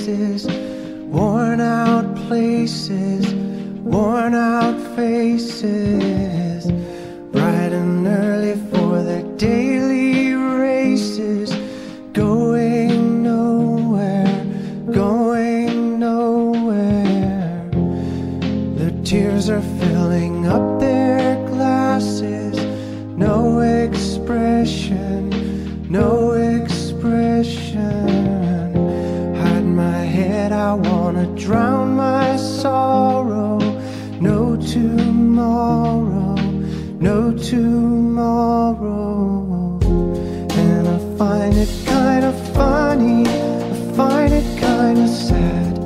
faces, worn out places, worn out faces, bright and early for their daily races, going nowhere, going nowhere. Their tears are filling up their glasses, no expression, no expression. Hide my head, I wanna drown my sorrow. No tomorrow, no tomorrow. And I find it kind of funny, I find it kind of sad.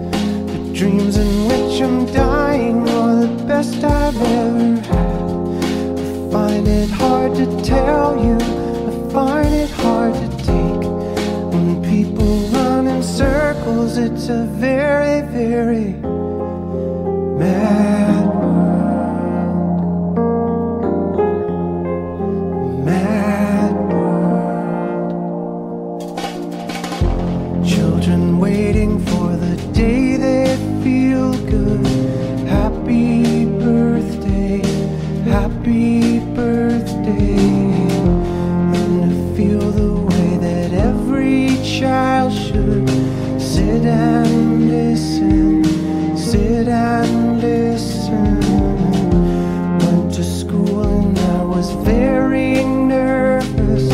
The dreams in which I'm dying are the best I've ever had. I find it hard to tell you, I find it hard to take. When people run in circles, it's a very, very mad world, mad world. Children waiting for the day they feel good. Happy birthday, happy birthday. And to feel the way that every child should sit and listen, sit and listen. Went to school and I was very nervous.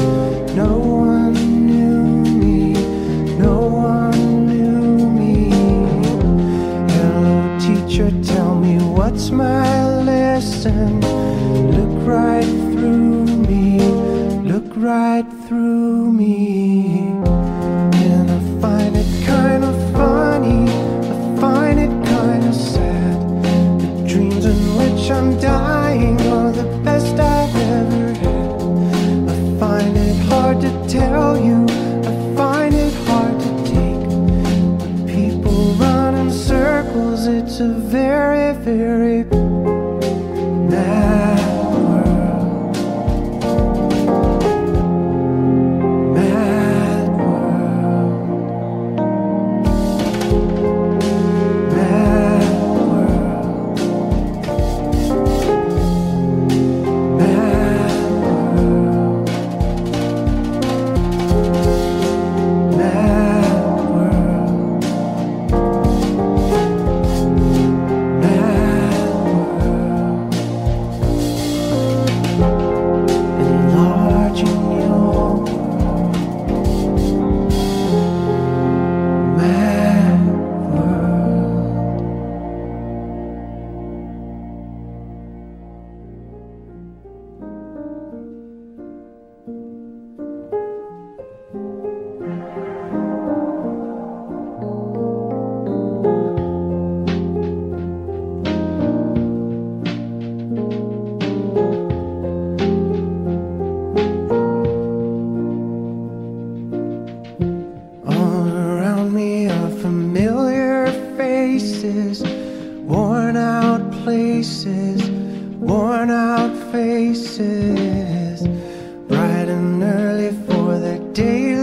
No one knew me, no one knew me. Hello teacher, tell me what's my lesson. Look right through me, look right through me. And I find it kind of funny, I find it kind of sad. The dreams in which I'm dying are the best I've ever had. I find it hard to tell you, I find it hard to take. When people run in circles, it's a very, very mad world, mad world, mad world, mad world, mad world, mad world. Enlarging your mad world. All around me are familiar faces, worn out places, worn out faces, bright and early for their daily